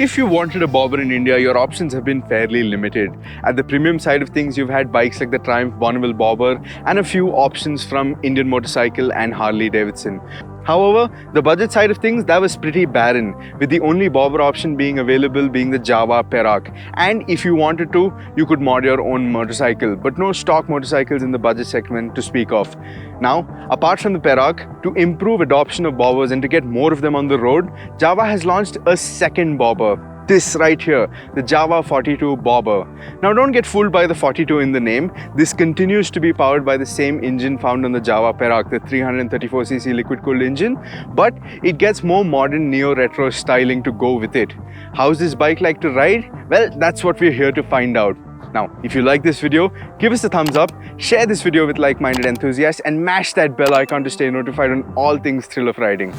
if you wanted a bobber in India, your options have been fairly limited. At the premium side of things, you've had bikes like the Triumph Bonneville Bobber and a few options from Indian Motorcycle and Harley Davidson. However, the budget side of things, that was pretty barren, with the only bobber option being available being the Jawa Perak. And if you wanted to, you could mod your own motorcycle, but no stock motorcycles in the budget segment to speak of. Now, apart from the Perak, to improve adoption of bobbers and to get more of them on the road, Jawa has launched a second bobber. This right here, the Jawa 42 bobber. Now don't get fooled by the 42 in the name. This continues to be powered by the same engine found on the Jawa Perak, the 334cc liquid-cooled engine, but it gets more modern neo-retro styling to go with it. How's this bike like to ride? Well, that's what we're here to find out. Now, if you like this video, give us a thumbs up, share this video with like-minded enthusiasts, and mash that bell icon to stay notified on all things thrill of riding.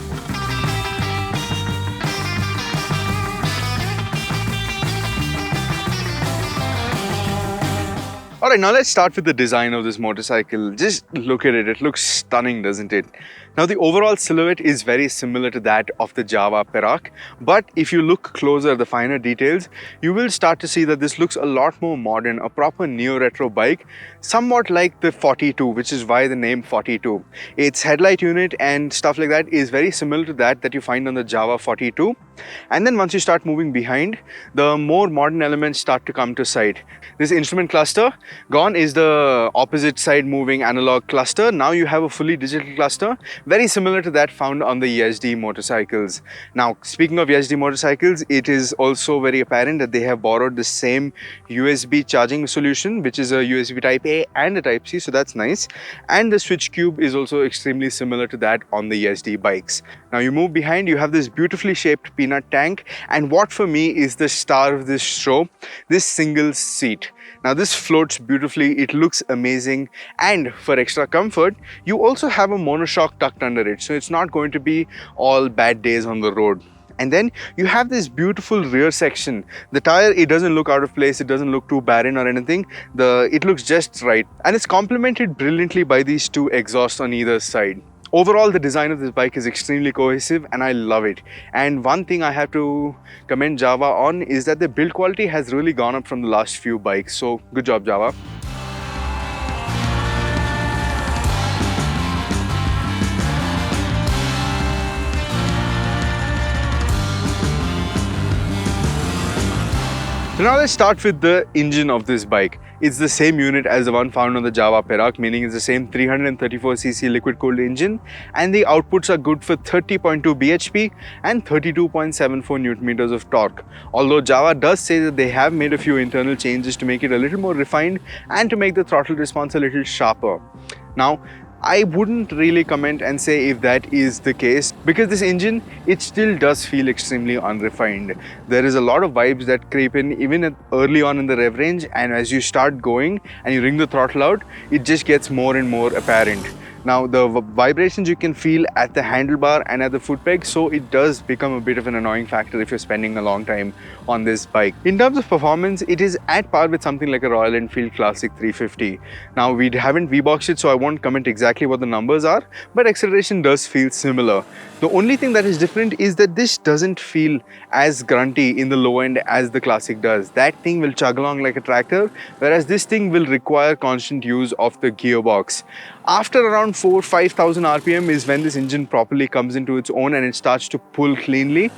Alright, now let's start with the design of this motorcycle. Just look at it, it looks stunning, doesn't it? Now the overall silhouette is very similar to that of the Jawa Perak, but if you look closer at the finer details, you will start to see that this looks a lot more modern, a proper neo-retro bike, somewhat like the 42, which is why the name 42. Its headlight unit and stuff like that is very similar to that you find on the Jawa 42. And then once you start moving behind, the more modern elements start to come to sight. This instrument cluster, gone is the opposite side moving analog cluster. Now you have a fully digital cluster, very similar to that found on the Yezdi motorcycles. Now, speaking of Yezdi motorcycles, it is also very apparent that they have borrowed the same USB charging solution, which is a USB Type A and a Type C, so that's nice. And the switch cube is also extremely similar to that on the Yezdi bikes. Now you move behind, you have this beautifully shaped peanut tank, and what for me is the star of this show, this single seat. Now this floats beautifully, it looks amazing, and for extra comfort, you also have a monoshock tucked under it, so it's not going to be all bad days on the road. And then you have this beautiful rear section. The tire, it doesn't look out of place, it doesn't look too barren or anything. It looks just right, and it's complemented brilliantly by these two exhausts on either side. Overall, the design of this bike is extremely cohesive and I love it. And one thing I have to commend Jawa on is that the build quality has really gone up from the last few bikes. So good job, Jawa. So now let's start with the engine of this bike. It's the same unit as the one found on the Jawa Perak, meaning it's the same 334cc liquid-cooled engine, and the outputs are good for 30.2 bhp and 32.74 Nm of torque. Although Jawa does say that they have made a few internal changes to make it a little more refined and to make the throttle response a little sharper. Now, I wouldn't really comment and say if that is the case, because this engine, it still does feel extremely unrefined. There is a lot of vibes that creep in even early on in the rev range, and as you start going and you ring the throttle out, it just gets more and more apparent. Now the vibrations you can feel at the handlebar and at the foot peg, so it does become a bit of an annoying factor if you're spending a long time on this bike. In terms of performance, it is at par with something like a Royal Enfield Classic 350. Now we haven't V-boxed it, so I won't comment exactly what the numbers are, but acceleration does feel similar. The only thing that is different is that this doesn't feel as grunty in the low end as the Classic does. That thing will chug along like a tractor, whereas this thing will require constant use of the gearbox. After around 4,000–5,000 RPM is when this engine properly comes into its own and it starts to pull cleanly.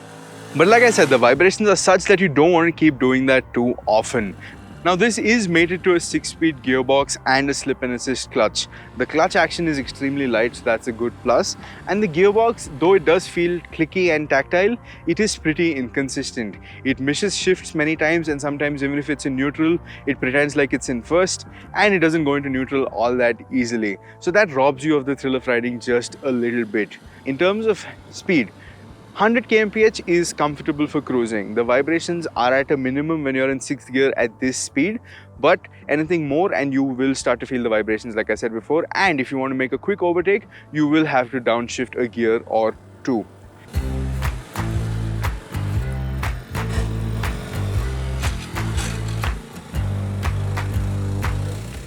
But like I said, the vibrations are such that you don't want to keep doing that too often. Now this is mated to a 6-speed gearbox and a slip and assist clutch. The clutch action is extremely light, so that's a good plus. And the gearbox, though it does feel clicky and tactile, it is pretty inconsistent. It misses shifts many times, and sometimes even if it's in neutral, it pretends like it's in first, and it doesn't go into neutral all that easily. So that robs you of the thrill of riding just a little bit. In terms of speed, 100 kmph is comfortable for cruising. The vibrations are at a minimum when you're in 6th gear at this speed, but anything more and you will start to feel the vibrations like I said before. And if you want to make a quick overtake, you will have to downshift a gear or two.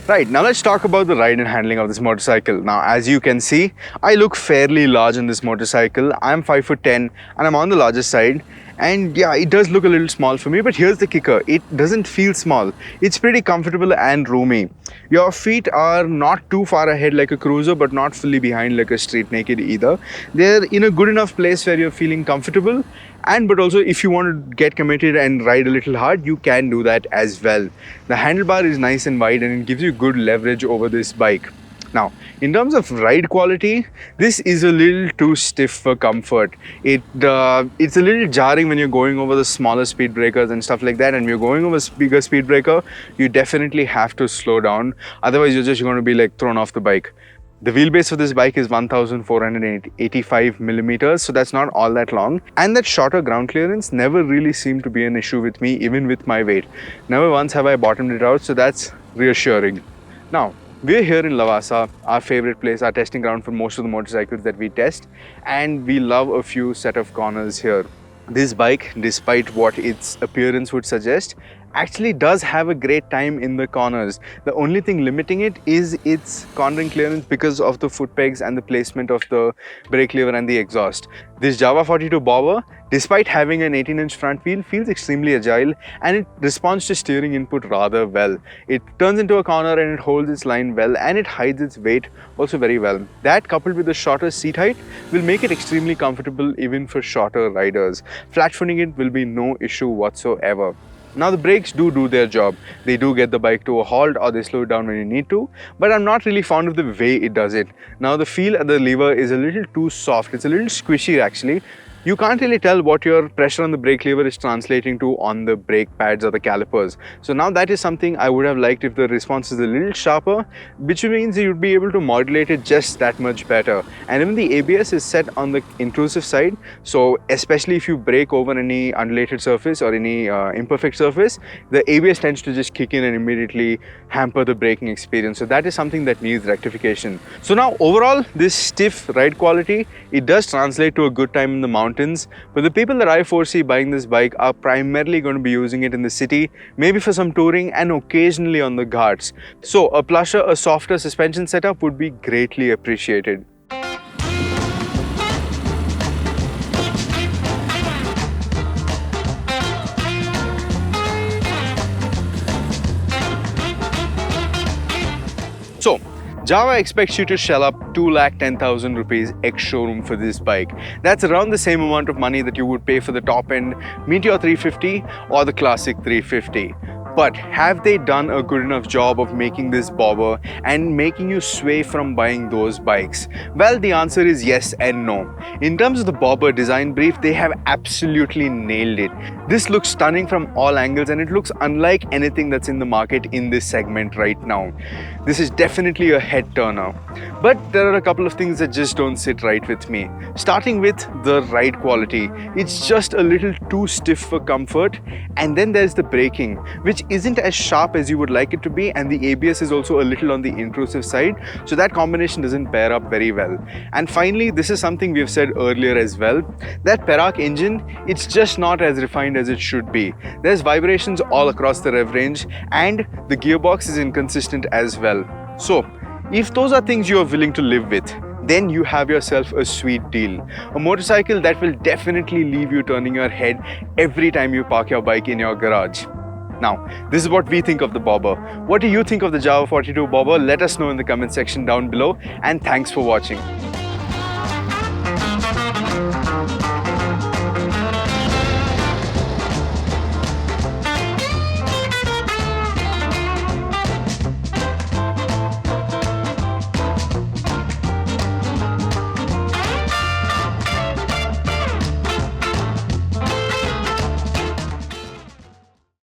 Right, now let's talk about the ride and handling of this motorcycle. Now, as you can see, I look fairly large on this motorcycle. I'm 5'10" and I'm on the larger side. And yeah, it does look a little small for me, but here's the kicker. It doesn't feel small. It's pretty comfortable and roomy. Your feet are not too far ahead like a cruiser, but not fully behind like a street naked either. They're in a good enough place where you're feeling comfortable, and but also if you want to get committed and ride a little hard, you can do that as well. The handlebar is nice and wide and it gives you good leverage over this bike. Now, in terms of ride quality, this is a little too stiff for comfort. It's a little jarring when you're going over the smaller speed breakers and stuff like that, and when you're going over a bigger speed breaker, you definitely have to slow down. Otherwise, you're just going to be like thrown off the bike. The wheelbase for this bike is 1485 millimeters, so that's not all that long. And that shorter ground clearance never really seemed to be an issue with me, even with my weight. Never once have I bottomed it out, so that's reassuring. Now, we're here in Lavasa, our favorite place, our testing ground for most of the motorcycles that we test, and we love a few set of corners here. This bike, despite what its appearance would suggest, actually does have a great time in the corners. The only thing limiting it is its cornering clearance because of the foot pegs and the placement of the brake lever and the exhaust. This Jawa 42 bobber, despite having an 18-inch front wheel, feels extremely agile and it responds to steering input rather well. It turns into a corner and it holds its line well, and it hides its weight also very well. That, coupled with the shorter seat height, will make it extremely comfortable even for shorter riders. Flat footing it will be no issue whatsoever. Now, the brakes do their job. They do get the bike to a halt or they slow it down when you need to, but I'm not really fond of the way it does it. Now, the feel at the lever is a little too soft. It's a little squishy actually. You can't really tell what your pressure on the brake lever is translating to on the brake pads or the calipers. So now that is something I would have liked if the response is a little sharper, which means you'd be able to modulate it just that much better. And even the ABS is set on the intrusive side, so especially if you brake over any undulated surface or any imperfect surface, the ABS tends to just kick in and immediately hamper the braking experience. So that is something that needs rectification. So now overall, this stiff ride quality, it does translate to a good time in the mountains, but the people that I foresee buying this bike are primarily going to be using it in the city, maybe for some touring and occasionally on the ghats. So a plusher, a softer suspension setup would be greatly appreciated. So, Jawa expects you to shell up 2,10,000 rupees ex-showroom for this bike. That's around the same amount of money that you would pay for the top-end Meteor 350 or the Classic 350. But have they done a good enough job of making this bobber and making you sway from buying those bikes? Well, the answer is yes and no. In terms of the bobber design brief, they have absolutely nailed it. This looks stunning from all angles and it looks unlike anything that's in the market in this segment right now. This is definitely a head turner. But there are a couple of things that just don't sit right with me. Starting with the ride quality. It's just a little too stiff for comfort, and then there's the braking, which isn't as sharp as you would like it to be, and the ABS is also a little on the intrusive side, so that combination doesn't pair up very well. And finally, this is something we've said earlier as well, that Perak engine, it's just not as refined as it should be. There's vibrations all across the rev range and the gearbox is inconsistent as well. So if those are things you are willing to live with, then you have yourself a sweet deal. A motorcycle that will definitely leave you turning your head every time you park your bike in your garage. Now, this is what we think of the bobber. What do you think of the Jawa 42 bobber? Let us know in the comment section down below, and thanks for watching.